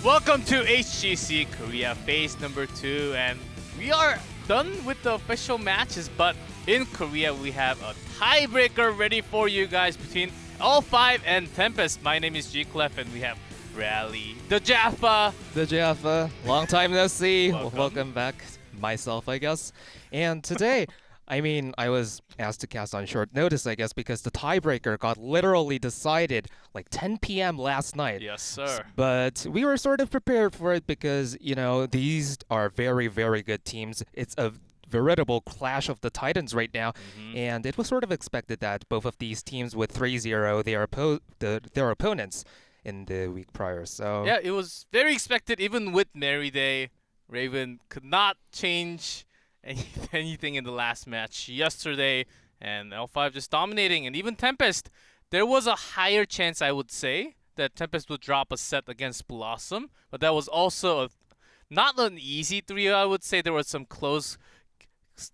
Welcome to HGC Korea phase number 2, and we are done with the official matches, but in Korea we have a tiebreaker ready for you guys between L5 and Tempest. My name is G-Clef and we have Rally, the Jaffa. The Jaffa, long time no see. Welcome. Back, myself, I guess. And today, I was asked to cast on short notice, I guess, because the tiebreaker got literally decided like 10 p.m. last night. Yes, sir. But we were sort of prepared for it because, these are very, very good teams. It's a veritable clash of the titans right now, and it was sort of expected that both of these teams would 3-0 their opponents in the week prior. So Yeah, it was very expected. Even with Mary Day, Raven could not change anything in the last match yesterday, and L5 just dominating. And even Tempest, there was a higher chance, I would say, that Tempest would drop a set against Blossom, but that was also not an easy 3-0. I would say there was some close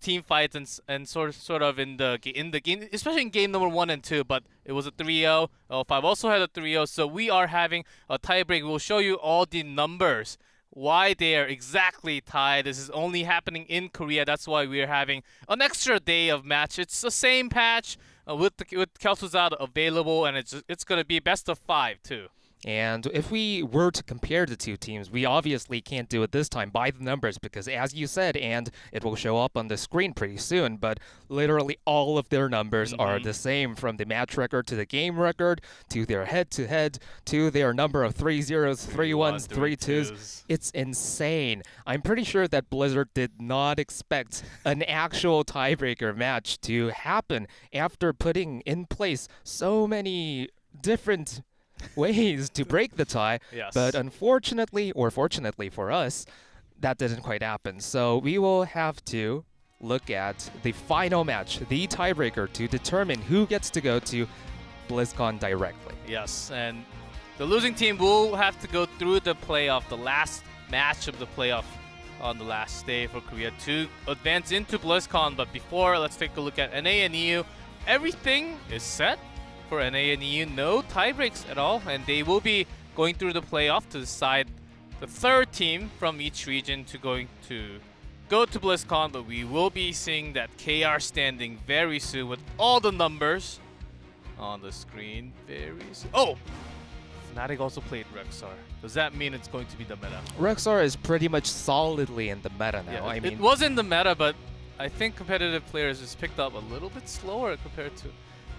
team fights and sort of in the game, especially in game number 1 and 2, but it was a 3-0. L5 also had a 3-0, so we are having a tiebreak. We'll show you all the numbers, why they are exactly tied. This is only happening in Korea. That's why we're having an extra day of match. It's the same patch with Kel'Thuzad available, and it's gonna be best of 5 too. And if we were to compare the two teams, we obviously can't do it this time by the numbers because, as you said, and it will show up on the screen pretty soon, but literally all of their numbers are the same, from the match record to the game record to their head-to-head to their number of 3-0s, 3-1s, 3-2s. It's insane. I'm pretty sure that Blizzard did not expect an actual tiebreaker match to happen after putting in place so many different ways to break the tie. Yes. But unfortunately, or fortunately for us, that didn't quite happen. So we will have to look at the final match, the tiebreaker, to determine who gets to go to BlizzCon directly. Yes, and the losing team will have to go through the playoff, the last match of the playoff on the last day for Korea to advance into BlizzCon. But before, let's take a look at NA and EU. Everything is set for NA and EU, no tiebreaks at all, and they will be going through the playoff to decide the third team from each region to go to BlizzCon. But we will be seeing that KR standing very soon with all the numbers on the screen very soon. Oh! Fnatic also played Rexar. Does that mean it's going to be the meta? Rexar is pretty much solidly in the meta now. Yeah, it was in the meta, but I think competitive players just picked up a little bit slower compared to...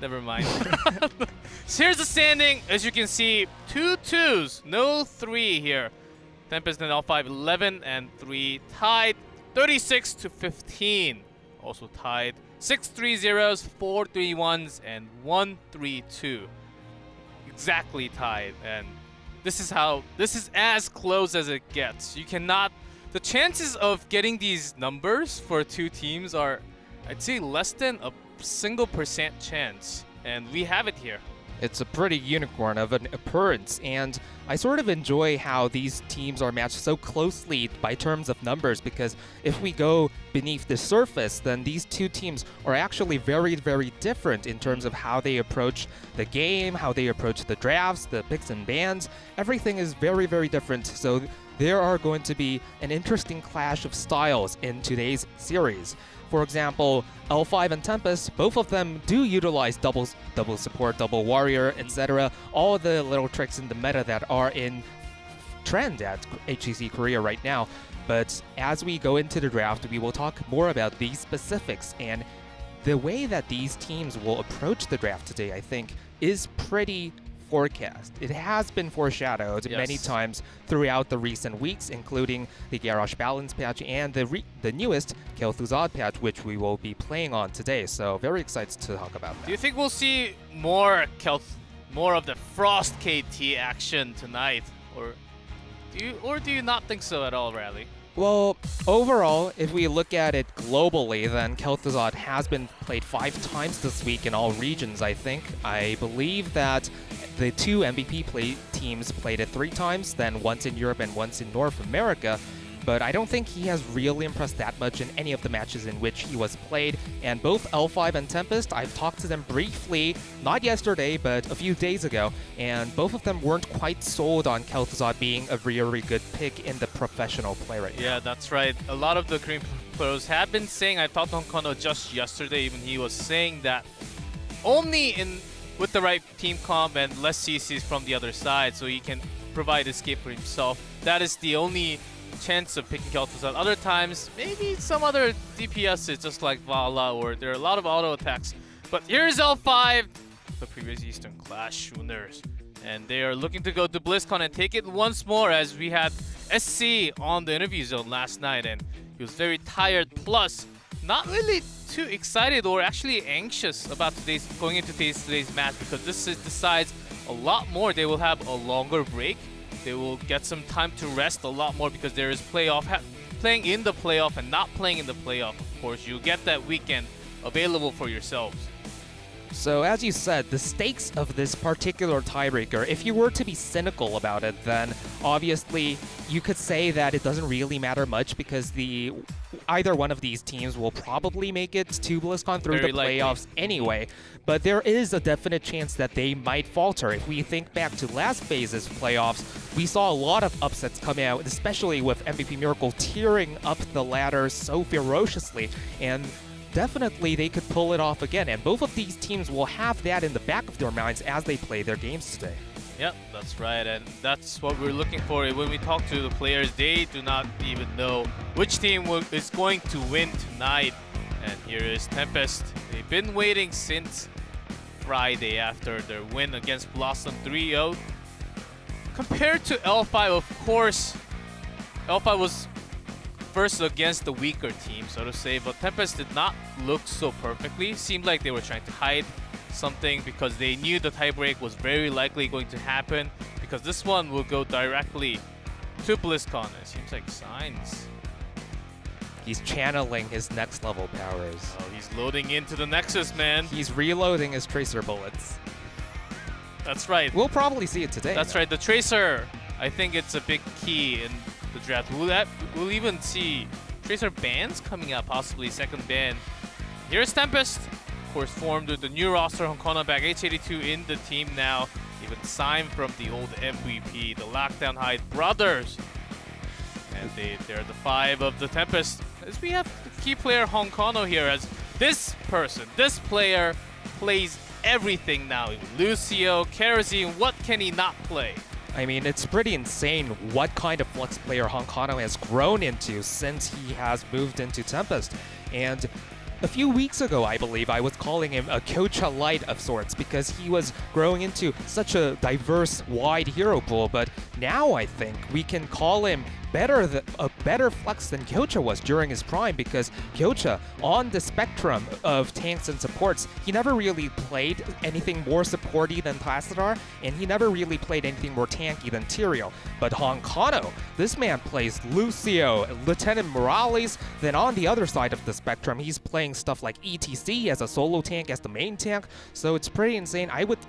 Never mind. So here's the standing. As you can see, 2 2s, no 3 here. Tempest and L5 11 and 3 tied. 36 to 15. Also tied. 6 3-0s, 4 3-1s, and 1 3-2. Exactly tied. And this is as close as it gets. You cannot. The chances of getting these numbers for two teams are, I'd say, less than a single % chance, and we have it here. It's a pretty unicorn of an occurrence, and I sort of enjoy how these teams are matched so closely by terms of numbers, because if we go beneath the surface, then these two teams are actually very, very different in terms of how they approach the game, how they approach the drafts, the picks and bans. Everything is very, very different, so there are going to be an interesting clash of styles in today's series. For example, L5 and Tempest, both of them do utilize double support, double warrior, etc. All the little tricks in the meta that are in trend at HGC Korea right now. But as we go into the draft, we will talk more about these specifics, and the way that these teams will approach the draft today, I think, is pretty forecast. It has been foreshadowed many times throughout the recent weeks, including the Garrosh Balance patch and the newest Kel'Thuzad patch, which we will be playing on today. So very excited to talk about that. Do you think we'll see more of the Frost KT action tonight, or do you not think so at all, Rally? Well, overall, if we look at it globally, then Kel'Thuzad has been played 5 times this week in all regions, I think. I believe that the 2 MVP teams played it 3 times, then once in Europe and once in North America. but I don't think he has really impressed that much in any of the matches in which he was played. And both L5 and Tempest, I've talked to them briefly, not yesterday, but a few days ago, and both of them weren't quite sold on Kel'Thuzad being a really good pick in the professional play right now. Yeah, that's right. A lot of the Korean pros have been saying, I talked to Honkono just yesterday, even he was saying that only with the right team comp and less CCs from the other side, so he can provide escape for himself. That is the only chance of picking Kel'Thuzad. Other times, maybe some other DPSs, just like Vala, or there are a lot of auto attacks. But here's L5, the previous Eastern Clash winners. And they are looking to go to BlizzCon and take it once more, as we had SC on the interview zone last night, and he was very tired, plus not really too excited or actually anxious about going into today's match, because this decides a lot more. They will have a longer break. They will get some time to rest a lot more, because there is playing in the playoff and not playing in the playoff. Of course, you get that weekend available for yourselves. So as you said, the stakes of this particular tiebreaker, if you were to be cynical about it, then obviously you could say that it doesn't really matter much, because either one of these teams will probably make it to BlizzCon through Very the likely. playoffs anyway. But there is a definite chance that they might falter. If we think back to last phase's playoffs, we saw a lot of upsets come out, especially with MVP Miracle tearing up the ladder so ferociously. And definitely they could pull it off again, and both of these teams will have that in the back of their minds as they play their games today. Yep, that's right, and that's what we're looking for. When we talk to the players, they do not even know which team is going to win tonight. And here is Tempest. They've been waiting since Friday after their win against Blossom 3-0. Compared to L5, of course, L5 was first against the weaker team, so to say, but Tempest did not look so perfectly. Seemed like they were trying to hide something, because they knew the tiebreak was very likely going to happen, because this one will go directly to BlizzCon. It seems like Signs. He's channeling his next level powers. Oh, he's loading into the Nexus, man. He's reloading his Tracer bullets. That's right. We'll probably see it today. That's right. The Tracer, I think it's a big key in the draft. We'll even see Tracer bans coming out, possibly second ban. Here's Tempest, of course, formed with the new roster. Honkono back, H82 in the team now. Even signed from the old MVP, the Lockdown Hide brothers. And they're the 5 of the Tempest. As we have the key player Honkono here, as this player plays everything now. Lucio, Kerosene, what can he not play? I mean, it's pretty insane what kind of flex player Honkono has grown into since he has moved into Tempest. And a few weeks ago, I believe, I was calling him a Kyocha Light of sorts, because he was growing into such a diverse, wide hero pool. But now I think we can call him a better flex than Kyocha was during his prime, because Kyocha, on the spectrum of tanks and supports, he never really played anything more supporty than Plastidar, and he never really played anything more tanky than Tyrael. But Honkono, this man plays Lucio, Lieutenant Morales, then on the other side of the spectrum, he's playing stuff like ETC as a solo tank, as the main tank, so it's pretty insane. I would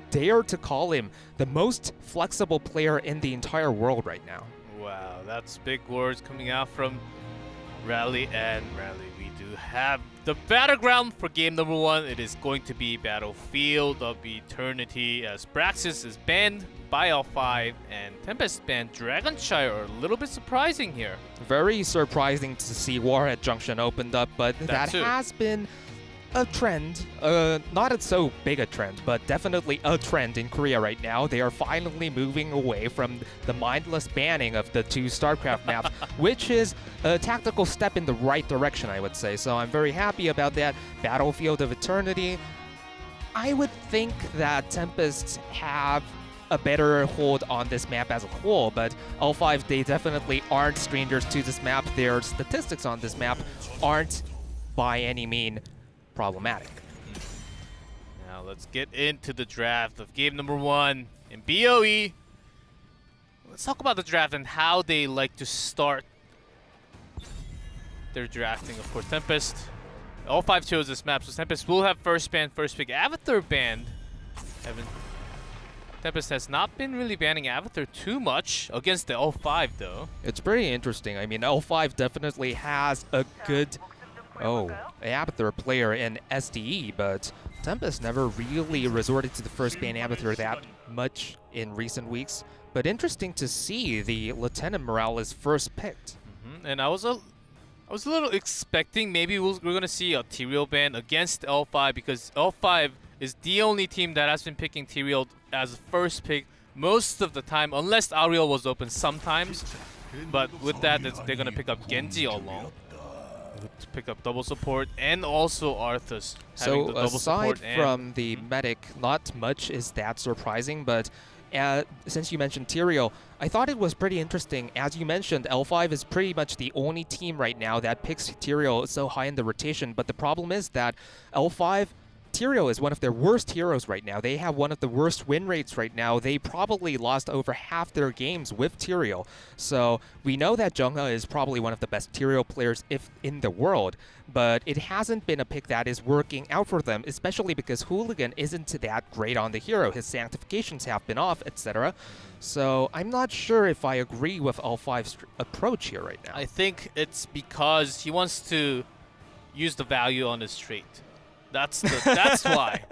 dare to call him the most flexible player in the entire world right now. Wow, that's big words coming out from Rally. And Rally, we do have the battleground for game number 1. It is going to be Battlefield of Eternity, as Braxis is banned by L5 and Tempest banned Dragonshire. A little bit surprising here. Very surprising to see Warhead Junction opened up, but that too. has been a trend, not so big a trend, but definitely a trend in Korea right now. They are finally moving away from the mindless banning of the 2 StarCraft maps, which is a tactical step in the right direction, I would say. So I'm very happy about that. Battlefield of Eternity, I would think that Tempests have a better hold on this map as a whole, but L5, they definitely aren't strangers to this map. Their statistics on this map aren't by any mean problematic. Now let's get into the draft of game number 1 in BOE. Let's talk about the draft and how they like to start their drafting. Of course, Tempest. All 5 chose this map, so Tempest will have first pick. Avatar banned. Tempest has not been really banning Avatar too much against the L5 though. It's pretty interesting. I mean, L5 definitely has a good, Abathur player in SDE, but Tempest never really resorted to the first ban Abathur that much in recent weeks. But interesting to see the Lieutenant Morales first picked. And I was a little expecting maybe we're gonna see a Tyrael ban against L5 because L5 is the only team that has been picking Tyrael as first pick most of the time, unless Ariel was open sometimes. But with that, they're gonna pick up Genji along to pick up double support and also Arthas. having the So double aside support and from the medic, not much is that surprising, but since you mentioned Tyrael, I thought it was pretty interesting. As you mentioned, L5 is pretty much the only team right now that picks Tyrael so high in the rotation, but the problem is that L5, Tyrael is one of their worst heroes right now. They have one of the worst win rates right now. They probably lost over half their games with Tyrael. So we know that Jungha is probably one of the best Tyrael players if in the world, but it hasn't been a pick that is working out for them, especially because Hooligan isn't that great on the hero. His sanctifications have been off, etc. So I'm not sure if I agree with L5's approach here right now. I think it's because he wants to use the value on his trait. That's why.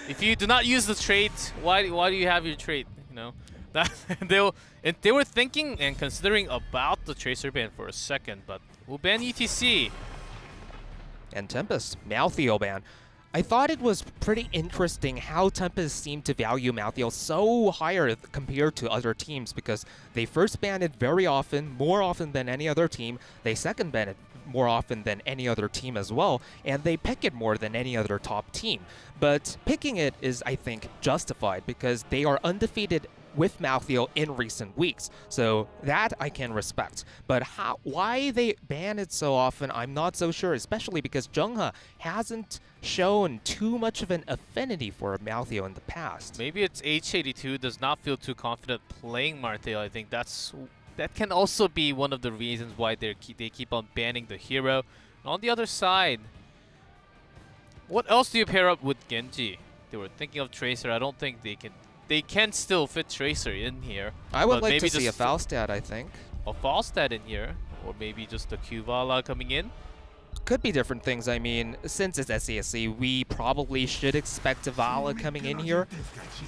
If you do not use the trait, why do you have your trait? You know, that they were thinking and considering about the Tracer ban for a second, but we'll ban ETC. And Tempest, Malthael ban. I thought it was pretty interesting how Tempest seemed to value Malthael so higher compared to other teams because they first banned it very often, more often than any other team. They second banned it more often than any other team as well, and they pick it more than any other top team. But picking it is, I think, justified because they are undefeated with Malthael in recent weeks, so that I can respect. But why they ban it so often, I'm not so sure, especially because Jungha hasn't shown too much of an affinity for Malthael in the past. Maybe it's H82 does not feel too confident playing Malthael. I think that can also be one of the reasons why they keep on banning the hero. And on the other side, what else do you pair up with Genji? They were thinking of Tracer. I don't think they can still fit Tracer in here. I would like maybe to see a Falstad, I think. A Falstad in here, or maybe just a Q-Vala coming in. Could be different things. I mean, since it's SCSC, we probably should expect a Vala coming in here.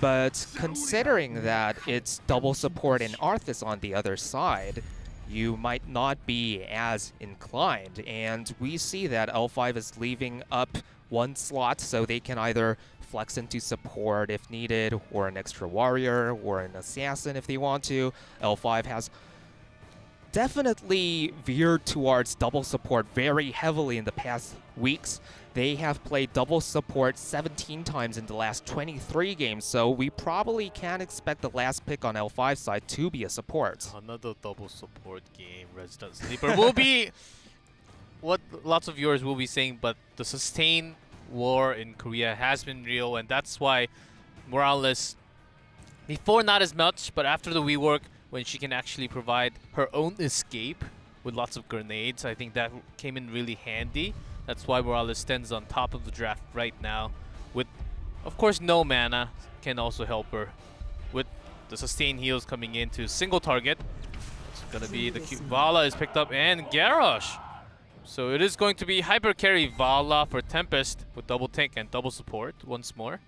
But considering that it's double support and Arthas on the other side, you might not be as inclined. And we see that L5 is leaving up one slot so they can either flex into support if needed, or an extra warrior, or an assassin if they want to. L5 has definitely veered towards double support very heavily in the past weeks. They have played double support 17 times in the last 23 games, so we probably can expect the last pick on L5 side to be a support. Another double support game, Resident Sleeper will be what lots of viewers will be saying, but the sustain war in Korea has been real, and that's why Morales, before not as much, but after the rework, when she can actually provide her own escape with lots of grenades, I think that came in really handy. That's why Morales stands on top of the draft right now. With, of course, no mana can also help her. With the sustain heals coming into single target, it's gonna be the Vala is picked up and Garrosh. So it is going to be hyper carry Vala for Tempest with double tank and double support once more.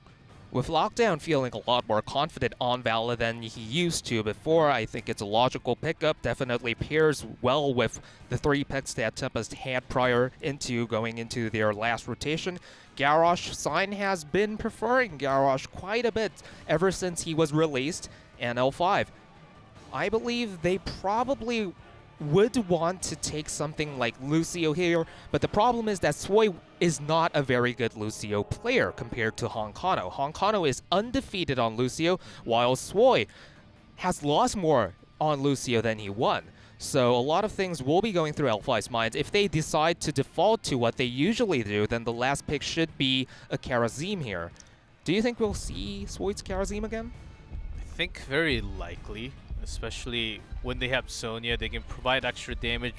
With Lockdown feeling a lot more confident on Vala than he used to before, I think it's a logical pickup. Definitely pairs well with the 3 picks that Tempest had prior into going into their last rotation. Garrosh, Sign has been preferring Garrosh quite a bit ever since he was released, and L5. I believe they probably would want to take something like Lucio here, but the problem is that Swoi is not a very good Lucio player compared to Honkano. Honkano is undefeated on Lucio, while Swoi has lost more on Lucio than he won. So a lot of things will be going through L5's minds. If they decide to default to what they usually do, then the last pick should be a Karazim here. Do you think we'll see Swoi's Karazim again? I think very likely, especially when they have Sonya, they can provide extra damage.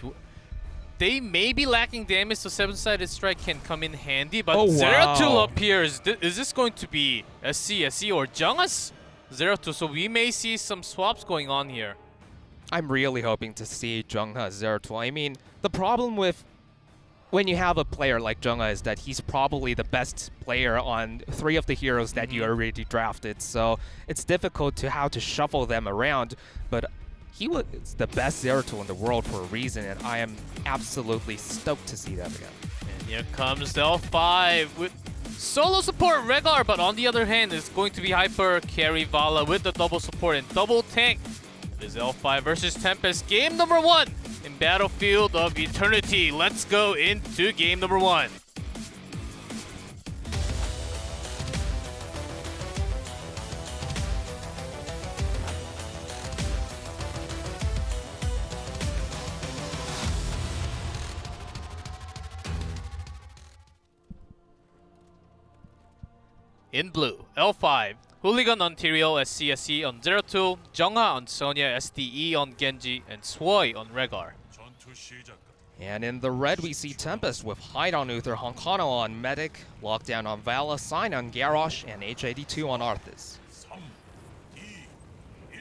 They may be lacking damage, so 7-sided strike can come in handy, but Oh, wow. Zeratul appears. Is this going to be SC or Jungha's 0-2, so we may see some swaps going on here. I'm really hoping to see Jungha 0-2. I mean, the problem with when you have a player like Jungha is that he's probably the best player on 3 of the heroes that you already drafted, so it's difficult to how to shuffle them around, but he was the best 0-2 in the world for a reason, and I am absolutely stoked to see that again. And here comes the L5 with solo support Rhaegar, but on the other hand, it's going to be Hyper carry Vala with the double support and double tank. It is L5 versus Tempest, game number 1 in Battlefield of Eternity. Let's go into game number 1. In blue, L5, Hooligan on Tyrael SCSE on 0-2, Jungha on Sonya SDE on Genji, and Swoi on Rhaegar. And in the red, we see Tempest with Hyde on Uther, Honkano on Medic, Lockdown on Vala, Sign on Garrosh, and H82 on Arthas.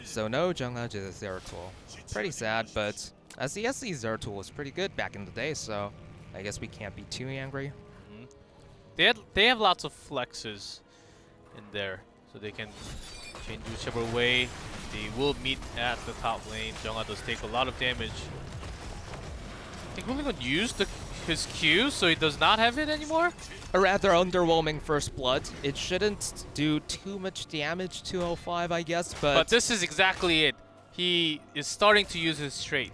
So no Jungha to the Zeratul. Pretty sad, but SCSE Zeratul was pretty good back in the day, so I guess we can't be too angry. They have lots of flexes in there, so they can change whichever way. They will meet at the top lane. Jungha does take a lot of damage. I think Hooligan used his Q, so he does not have it anymore? A rather underwhelming first blood. It shouldn't do too much damage to L5, I guess, But this is exactly it. He is starting to use his trait.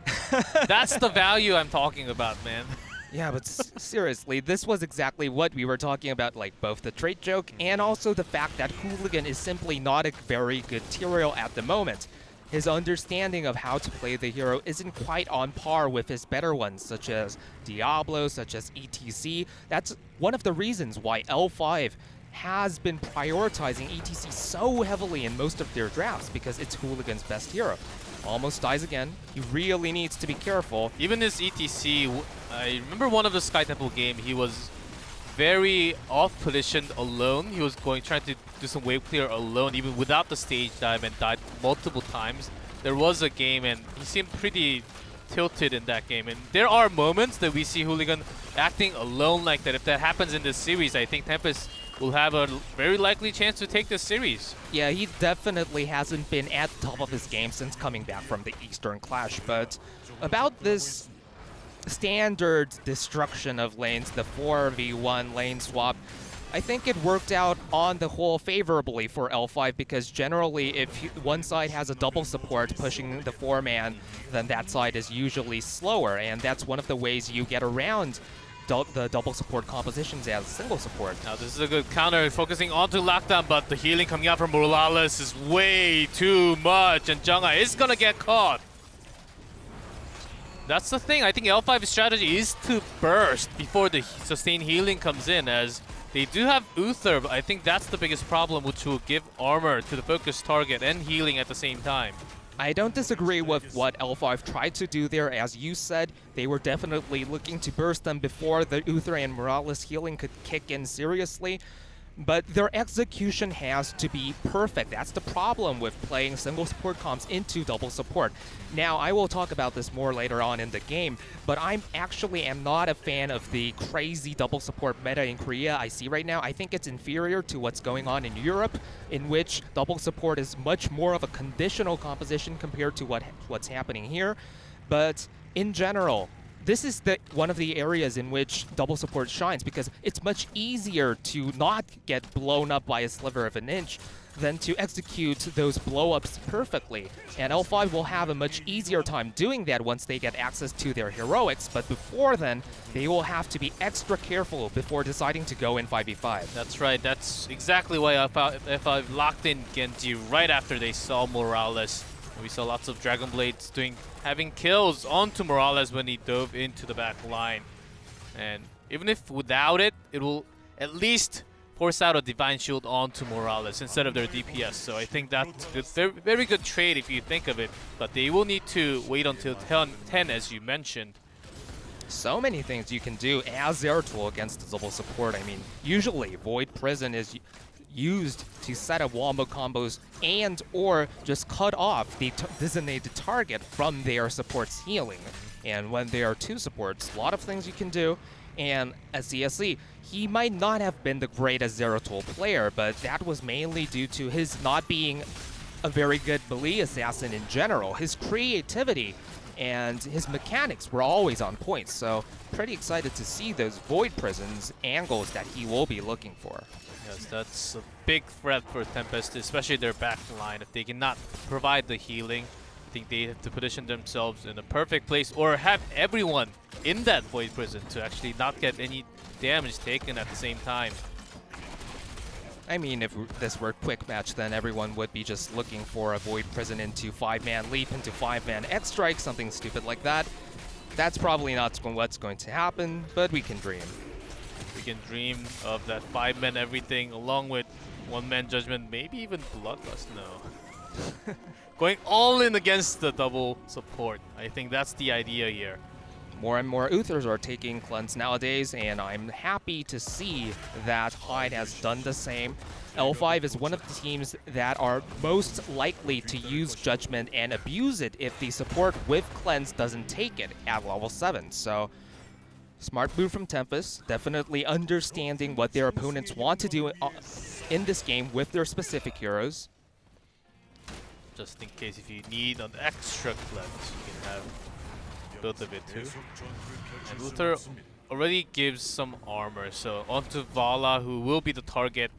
That's the value I'm talking about, man. Yeah, but seriously, this was exactly what we were talking about, like both the trait joke and also the fact that Hooligan is simply not a very good Tyrael at the moment. His understanding of how to play the hero isn't quite on par with his better ones, such as Diablo, such as ETC. That's one of the reasons why L5 has been prioritizing ETC so heavily in most of their drafts, because it's Hooligan's best hero. Almost dies again. He really needs to be careful. Even his ETC, I remember one of the Sky Temple game, he was very off-positioned alone. He was trying to do some wave clear alone, even without the stage dive, and died multiple times. There was a game, and he seemed pretty tilted in that game. And there are moments that we see Hooligan acting alone like that. If that happens in this series, I think Tempest will have a very likely chance to take this series. Yeah, he definitely hasn't been at the top of his game since coming back from the Eastern Clash, but about this standard destruction of lanes, the 4v1 lane swap, I think it worked out on the whole favorably for L5, because generally if one side has a double support pushing the 4-man, then that side is usually slower, and that's one of the ways you get around the double support compositions as single support. Now this is a good counter, focusing onto lockdown, but the healing coming out from Morales is way too much, and Jungha is gonna get caught. That's the thing, I think L5's strategy is to burst before the sustained healing comes in, as they do have Uther, but I think that's the biggest problem, which will give armor to the focus target and healing at the same time. I don't disagree with what L5 tried to do there. As you said, they were definitely looking to burst them before the Uther and Morales healing could kick in seriously. But their execution has to be perfect. That's the problem with playing single support comps into double support. Now, I will talk about this more later on in the game, but I actually am not a fan of the crazy double support meta in Korea I see right now. I think it's inferior to what's going on in Europe, in which double support is much more of a conditional composition compared to what's happening here. But in general, this is one of the areas in which double support shines, because it's much easier to not get blown up by a sliver of an inch than to execute those blow-ups perfectly. And L5 will have a much easier time doing that once they get access to their heroics, but before then, they will have to be extra careful before deciding to go in 5v5. That's right, that's exactly why F5 locked in Genji right after they saw Morales. We saw lots of Dragon Blades having kills onto Morales when he dove into the back line. And even if without it, it will at least force out a Divine Shield onto Morales instead of their DPS. So I think that's good, very, very good trade if you think of it. But they will need to wait until 10 as you mentioned. So many things you can do as Zeratul against double support. I mean, usually Void Prison is used to set up wombo combos and or just cut off the designated target from their support's healing. And when there are two supports, a lot of things you can do. And as CSC, he might not have been the greatest Zeratul player, but that was mainly due to his not being a very good melee assassin in general. His creativity and his mechanics were always on point, so pretty excited to see those Void Prisons angles that he will be looking for. Yes, that's a big threat for Tempest, especially their back line. If they cannot provide the healing, I think they have to position themselves in a perfect place or have everyone in that Void Prison to actually not get any damage taken at the same time. I mean, if this were a quick match, then everyone would be just looking for a Void Prison into 5-man leap, into 5-man X-Strike, something stupid like that. That's probably not what's going to happen, but we can dream. We can dream of that 5-man everything along with 1-man Judgment, maybe even Bloodlust. No. Going all in against the double support. I think that's the idea here. More and more Uthers are taking Cleanse nowadays, and I'm happy to see that Hyde has done the same. L5 is one of the teams that are most likely to use Judgment and abuse it if the support with Cleanse doesn't take it at level 7. So, smart move from Tempest, definitely understanding what their opponents want to do in this game with their specific heroes. Just in case if you need an extra Cleanse, you can have built of it too. And Uther already gives some armor, so onto Vala, who will be the target.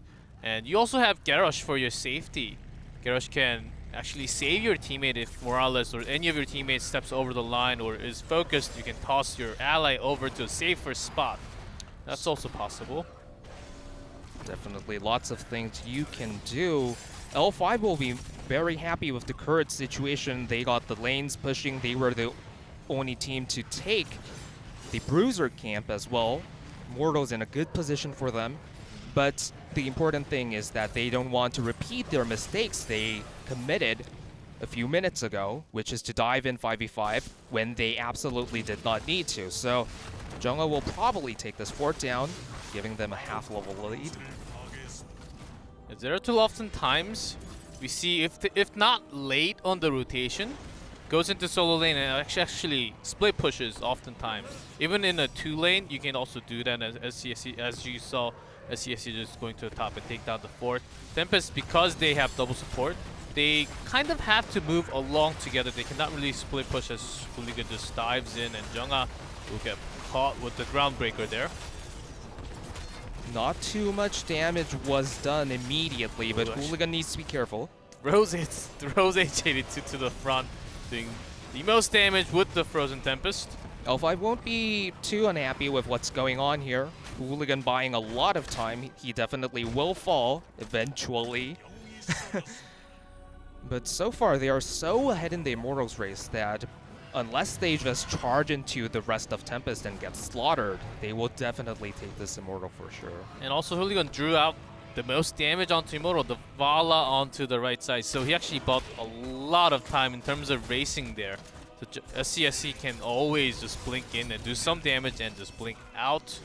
And you also have Garrosh for your safety. Garrosh can actually save your teammate if Morales or any of your teammates steps over the line or is focused. You can toss your ally over to a safer spot. That's also possible. Definitely lots of things you can do. L5 will be very happy with the current situation. They got the lanes pushing. They were the only team to take the Bruiser camp as well. Mortal's in a good position for them. But the important thing is that they don't want to repeat their mistakes they committed a few minutes ago, which is to dive in 5v5 when they absolutely did not need to. So Jungha will probably take this fort down, giving them a half-level lead. Zeratul oftentimes we see if not late on the rotation, goes into solo lane and actually split pushes oftentimes. Even in a 2-lane, you can also do that as CSC, as you saw SCSC just going to the top and take down the fort. Tempest, because they have double support, they kind of have to move along together. They cannot really split push as Hooligan just dives in, and Jungha will get caught with the groundbreaker there. Not too much damage was done immediately, but Hooligan needs to be careful. Throws H82 to the front, doing the most damage with the Frozen Tempest. L5 won't be too unhappy with what's going on here. Hooligan buying a lot of time. He definitely will fall eventually. But so far, they are so ahead in the Immortals race that unless they just charge into the rest of Tempest and get slaughtered, they will definitely take this Immortal for sure. And also Hooligan drew out the most damage onto Immortal, the Vala onto the right side. So he actually bought a lot of time in terms of racing there. So SCSC can always just blink in and do some damage and just blink out.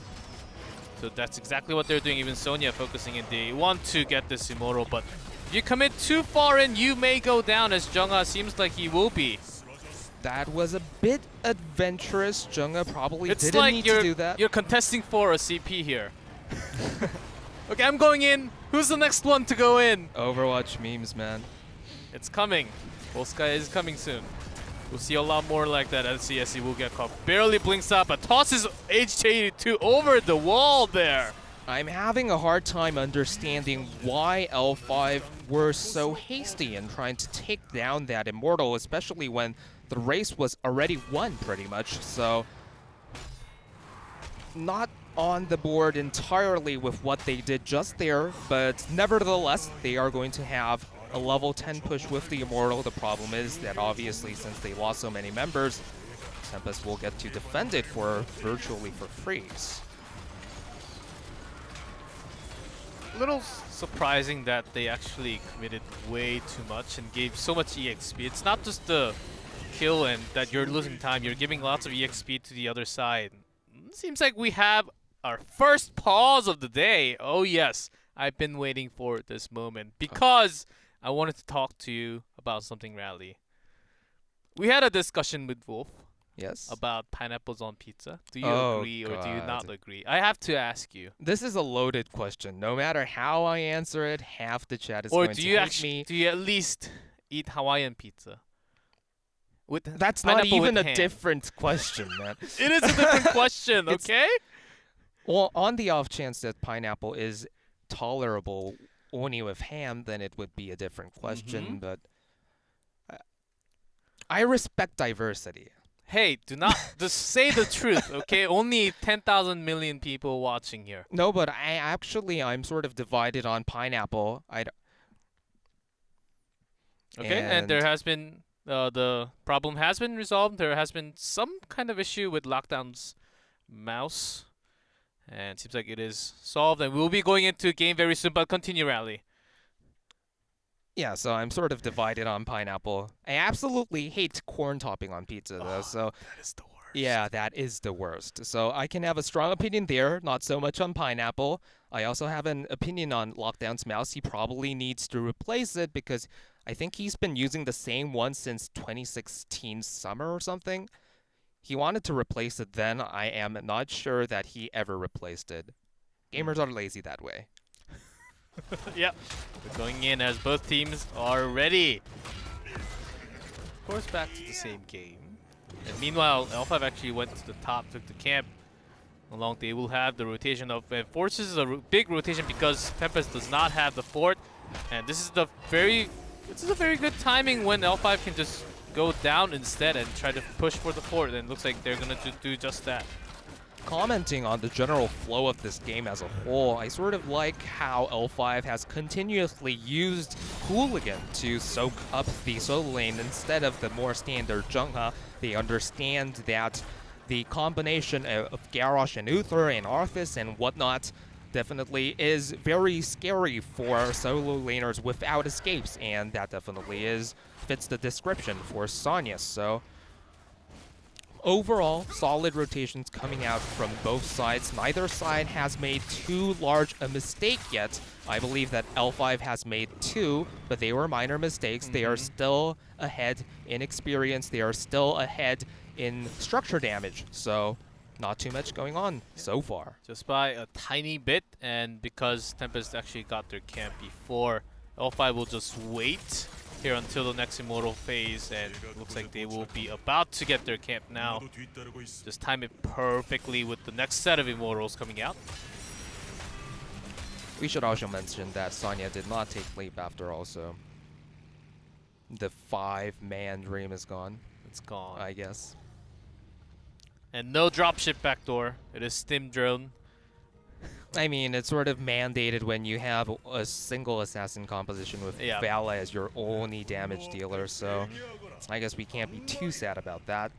So that's exactly what they're doing. Even Sonya focusing in. They want to get this Immortal, but if you commit too far in, you may go down, as Jungha seems like he will be. That was a bit adventurous. Jungha probably didn't like need to do that. You're contesting for a CP here. Okay, I'm going in. Who's the next one to go in? Overwatch memes, man. It's coming. Volsky is coming soon. We'll see a lot more like that as CSC will get caught. Barely blinks up, but tosses HG2 over the wall there. I'm having a hard time understanding why L5 were so hasty in trying to take down that Immortal, especially when the race was already won pretty much. So, not on the board entirely with what they did just there, but nevertheless, they are going to have a level 10 push with the Immortal. The problem is that obviously since they lost so many members, Tempest will get to defend it virtually for free. A little surprising that they actually committed way too much and gave so much EXP. It's not just the kill and that you're losing time, you're giving lots of EXP to the other side. Seems like we have our first pause of the day. Oh yes, I've been waiting for this moment because I wanted to talk to you about something, Rally. We had a discussion with Wolf Yes. about pineapples on pizza. Do you Oh, agree or do you not God. agree? I have to ask you. This is a loaded question. No matter how I answer it, half the chat is Or going do to you hate actually me. do you at least eat Hawaiian pizza? With That's not pineapple even with a ham? different question, man. It is a different question, It's- okay? Well, on the off chance that pineapple is tolerable only with ham, then it would be a different question. Mhm. But I respect diversity. Hey, do not just say the truth, okay? Only 10,000 million people watching here. No, but I'm sort of divided on pineapple. Okay, and there has been the problem has been resolved. There has been some kind of issue with Lockdown's mouse, and it seems like it is solved. And we'll be going into a game very soon. But continue, Rally. Yeah, so I'm sort of divided on pineapple. I absolutely hate corn topping on pizza, though. So That is the worst. yeah, that is the worst. So I can have a strong opinion there, not so much on pineapple. I also have an opinion on Lockdown's mouse. He probably needs to replace it because I think he's been using the same one since 2016 summer or something. He wanted to replace it then. I am not sure that he ever replaced it. Gamers are lazy that way. Yep. We're going in as both teams are ready. Of course, back to the same game. And meanwhile, L5 actually went to the top, took the camp. Along they will have the rotation of forces a big rotation because Tempest does not have the fort, and this is a very good timing when L5 can just go down instead and try to push for the fort. And it looks like they're gonna do just that. Commenting on the general flow of this game as a whole, I sort of like how L5 has continuously used Hooligan to soak up the solo lane instead of the more standard Jungha. They understand that the combination of Garrosh and Uther and Arthas and whatnot definitely is very scary for solo laners without escapes, and that definitely fits the description for Sonya. So overall, solid rotations coming out from both sides. Neither side has made too large a mistake yet. I believe that L5 has made two, but they were minor mistakes. They are still ahead in experience. They are still ahead in structure damage. So not too much going on so far. Just by a tiny bit, and because Tempest actually got their camp before, L5 will just wait here until the next Immortal phase, and it looks like they will be about to get their camp now. Just time it perfectly with the next set of Immortals coming out. We should also mention that Sonya did not take leap after all, so the 5-man dream is gone, It's gone. I guess. And no dropship backdoor. It is Stim Drone. I mean, it's sort of mandated when you have a single assassin composition with Vala as your only damage dealer, so I guess we can't be too sad about that.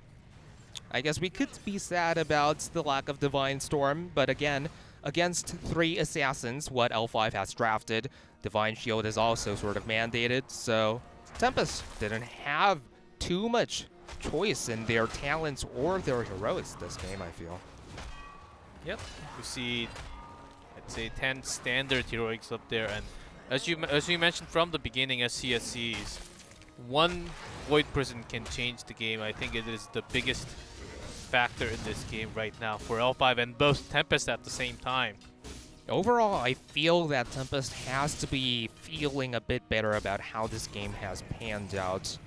I guess we could be sad about the lack of Divine Storm, but again, against 3 assassins, what L5 has drafted, Divine Shield is also sort of mandated, so Tempest didn't have too much choice in their talents or their heroics this game, I feel. Yep. You see, I'd say 10 standard heroics up there, and as you mentioned from the beginning, as CSCs, one Void Prison can change the game. I think it is the biggest factor in this game right now for L5 and both Tempest at the same time. Overall, I feel that Tempest has to be feeling a bit better about how this game has panned out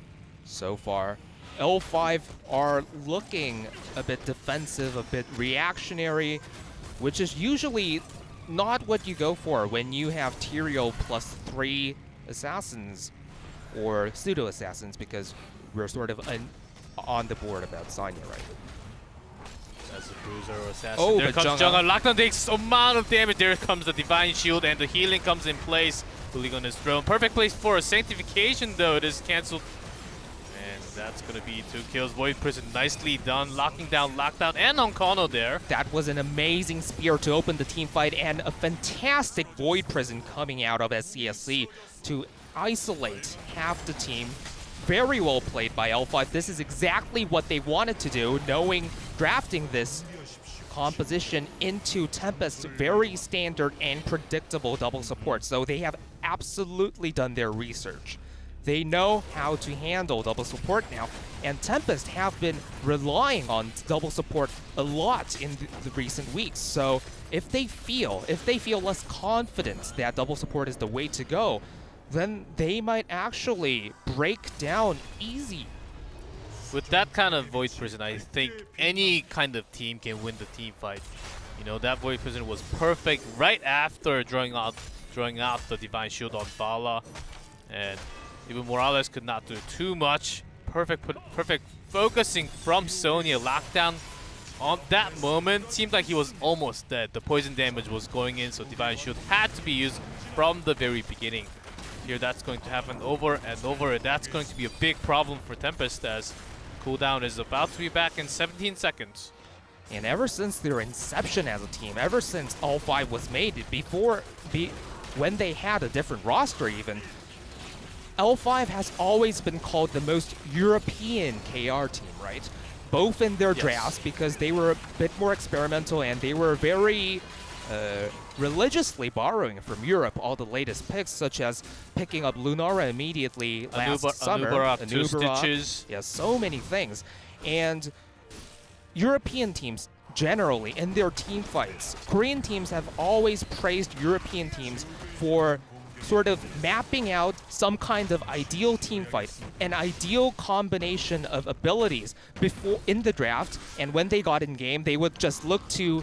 so far. L5 are looking a bit defensive, a bit reactionary, which is usually not what you go for when you have Tyrael plus 3 assassins or pseudo-assassins, because we're sort of on the board about Sonya, right? As a bruiser or assassin. Oh, there but comes Jungha. Lockdown takes amount of damage. There comes the Divine Shield, and the healing comes in place. Hooligan is thrown. Perfect place for a Sanctification, though. It is cancelled. And that's going to be 2 kills. Void Prison nicely done. Locking down Lockdown and Onkono there. That was an amazing spear to open the team fight, and a fantastic Void Prison coming out of SCSC to isolate half the team. Very well played by L5. This is exactly what they wanted to do, knowing drafting this composition into Tempest's very standard and predictable double support. So they have absolutely done their research. They know how to handle double support now, and Tempest have been relying on double support a lot in the recent weeks. So if they feel less confident that double support is the way to go, then they might actually break down easy. With that kind of Void Prison, I think any kind of team can win the team fight. You know, that Void Prison was perfect right after drawing out the Divine Shield on Bala, and even Morales could not do too much. Perfect focusing from Sonya. Lockdown on that moment seemed like he was almost dead. The poison damage was going in, so Divine Shield had to be used from the very beginning. Here, that's going to happen over and over, and that's going to be a big problem for Tempest as cooldown is about to be back in 17 seconds. And ever since their inception as a team, ever since L5 was made, when they had a different roster even, L5 has always been called the most European KR team, right? Both in their drafts, because they were a bit more experimental and they were very religiously borrowing from Europe all the latest picks, such as picking up Lunara immediately last summer. Stitches. Yeah, so many things. And European teams generally in their team fights, Korean teams have always praised European teams for sort of mapping out some kind of ideal team fight, an ideal combination of abilities before in the draft, and when they got in game, they would just look to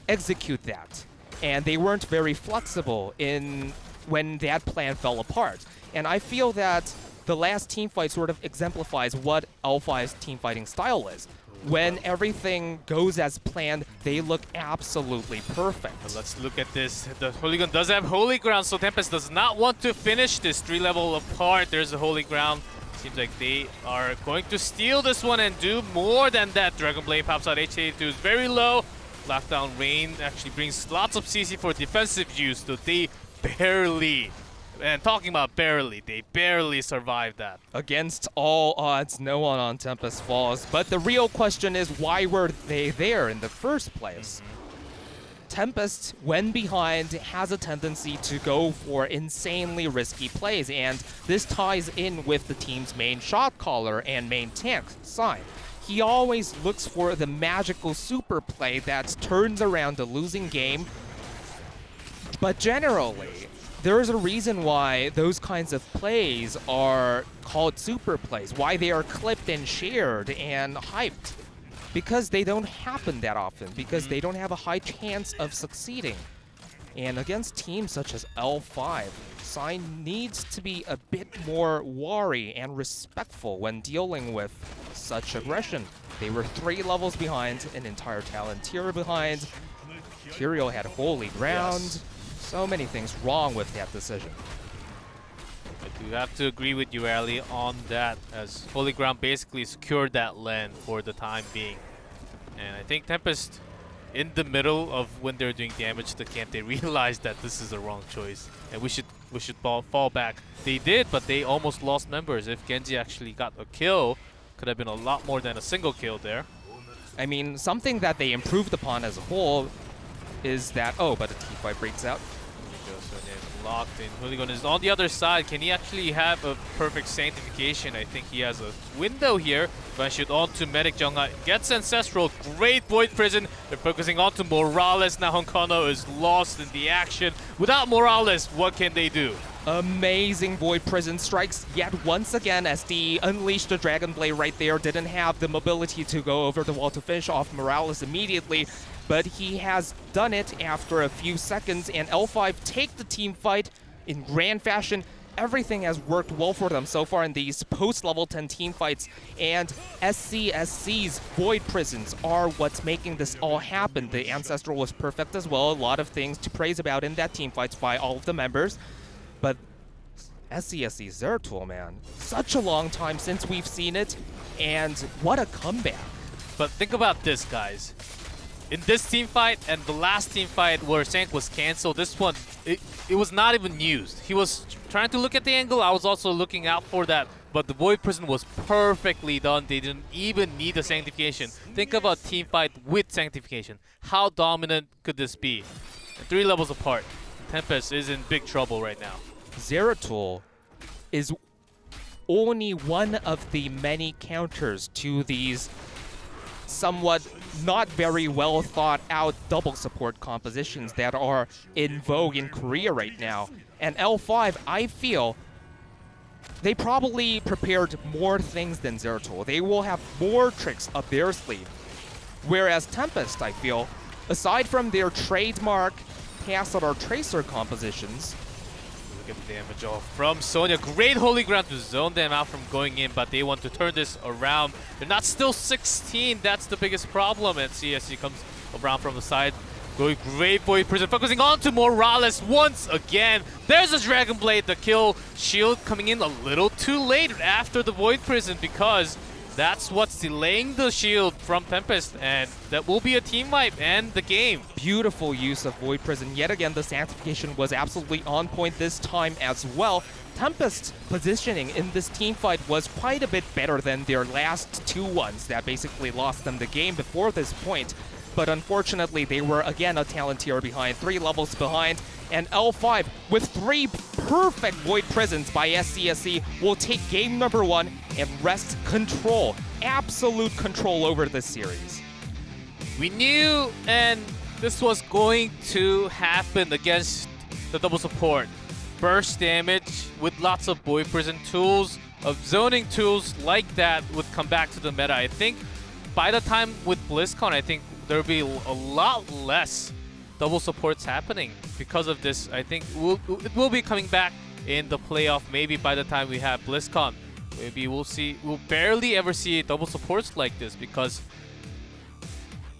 execute that. And they weren't very flexible in when that plan fell apart. And I feel that the last team fight sort of exemplifies what L5's team fighting style is. When everything goes as planned, they look absolutely perfect. Let's look at this. The Holy Gun does have Holy Ground, so Tempest does not want to finish this 3 level apart. There's a Holy Ground. Seems like they are going to steal this one and do more than that. Dragon Blade pops out. H82 is very low. Lockdown Rain actually brings lots of CC for defensive use, so they barely, and talking about barely, they barely survived that. Against all odds, no one on Tempest falls. But the real question is, why were they there in the first place? Tempest, when behind, has a tendency to go for insanely risky plays, and this ties in with the team's main shot caller and main tank, Sign. He always looks for the magical super play that turns around a losing game. But generally, there is a reason why those kinds of plays are called super plays, why they are clipped and shared and hyped. Because they don't happen that often, because they don't have a high chance of succeeding. And against teams such as L5, Sign needs to be a bit more wary and respectful when dealing with such aggression. They were 3 levels behind, an entire talent tier behind. Tyrael had Holy Ground. Yes. So many things wrong with that decision. I do have to agree with you, Ali, on that, as Holy Ground basically secured that lane for the time being. And I think Tempest, in the middle of when they're doing damage to the camp, they realized that this is the wrong choice, and we should fall back. They did, but they almost lost members. If Genji actually got a kill, could have been a lot more than a single kill there. I mean, something that they improved upon as a whole is that, oh, but a teamfight breaks out. Locked in. Hooligan is on the other side. Can he actually have a perfect sanctification? I think he has a window here. Vanshoot onto Medic. Jungha gets Ancestral. Great Void Prison. They're focusing onto Morales. Now Honkono is lost in the action. Without Morales, what can they do? Amazing Void Prison strikes yet once again as the unleashed the Dragon Blade right there. Didn't have the mobility to go over the wall to finish off Morales immediately, but he has done it after a few seconds, and L5 take the team fight in grand fashion. Everything has worked well for them so far in these post-level 10 team fights, and SCSC's Void Prisons are what's making this all happen. The Ancestral was perfect as well. A lot of things to praise about in that team fights by all of the members. But SCSC Zeratul, man, such a long time since we've seen it, and what a comeback. But think about this, guys. in this team fight and the last team fight where Sank was cancelled, this one, it was not even used. He was trying to look at the angle. I was also looking out for that. But the Void Prison was perfectly done. They didn't even need the Sanctification. Think of a team fight with Sanctification. How dominant could this be? 3 levels apart. Tempest is in big trouble right now. Zeratul is only one of the many counters to these somewhat not very well thought out double support compositions that are in vogue in Korea right now. And L5, I feel, they probably prepared more things than Zeratul. They will have more tricks up their sleeve. Whereas Tempest, I feel, aside from their trademark Tassadar Tracer compositions, Look at the damage off from Sonya. Great Holy Ground to zone them out from going in, but they want to turn this around. They're not still 16. That's the biggest problem. And CSC comes around from the side. Going great Void Prison, focusing on to Morales once again. There's a Dragon Blade, the kill. Shield coming in a little too late after the Void Prison because that's what's delaying the shield from Tempest, and that will be a team wipe and the game. Beautiful use of Void Prison. Yet again, the Sanctification was absolutely on point this time as well. Tempest's positioning in this team fight was quite a bit better than their last 2 ones that basically lost them the game before this point. But unfortunately, they were again a talent tier behind, 3 levels behind, and L5 with 3 perfect Void Prisons by SCSC will take game number 1 and wrest control, absolute control over this series. We knew, and this was going to happen against the double support. Burst damage with lots of Void Prison tools, of zoning tools like that would come back to the meta. I think by the time with BlizzCon, I think there'll be a lot less double supports happening because of this. I think it will be coming back in the playoff maybe by the time we have BlizzCon. Maybe we'll barely ever see double supports like this because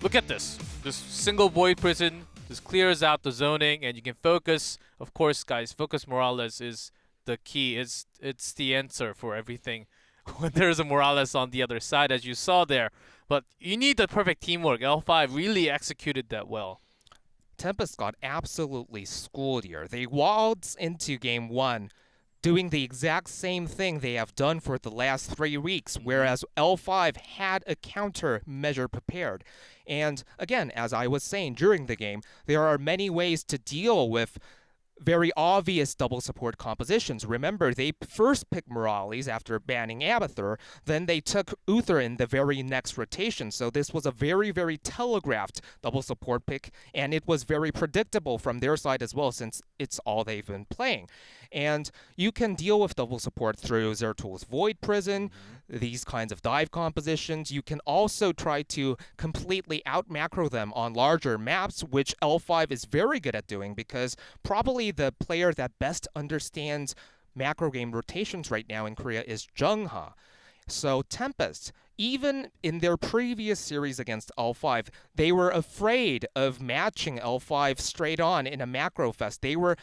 look at this. This single Void Prison, this clears out the zoning and you can focus. Of course, guys, focus Morales is the key. It's the answer for everything when there's a Morales on the other side, as you saw there. But you need the perfect teamwork. L5 really executed that well. Tempest got absolutely schooled here. They waltzed into game 1 doing the exact same thing they have done for the last 3 weeks, whereas L5 had a counter measure prepared. And again, as I was saying during the game, there are many ways to deal with very obvious double support compositions. Remember, they first picked Morales after banning Abathur, then they took Uther in the very next rotation, so this was a very, very telegraphed double support pick, and it was very predictable from their side as well, since it's all they've been playing. And you can deal with double support through Zeratul's Void Prison, these kinds of dive compositions. You can also try to completely out-macro them on larger maps, which L5 is very good at doing because probably the player that best understands macro game rotations right now in Korea is Jungha. So Tempest, even in their previous series against L5, they were afraid of matching L5 straight on in a macro fest. They were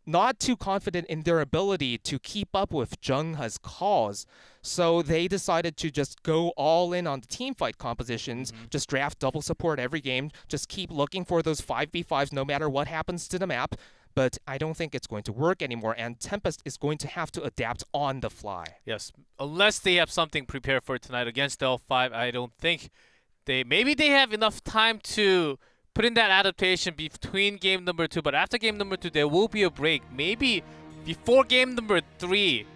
not too confident in their ability to keep up with Jungha's calls, so they decided to just go all in on the teamfight compositions, just draft double support every game, just keep looking for those 5v5s no matter what happens to the map. But I don't think it's going to work anymore, and Tempest is going to have to adapt on the fly. Yes, unless they have something prepared for tonight against L5, I don't think maybe they have enough time to put in that adaptation between game number 2, but after game number 2, there will be a break. Maybe before game number 3,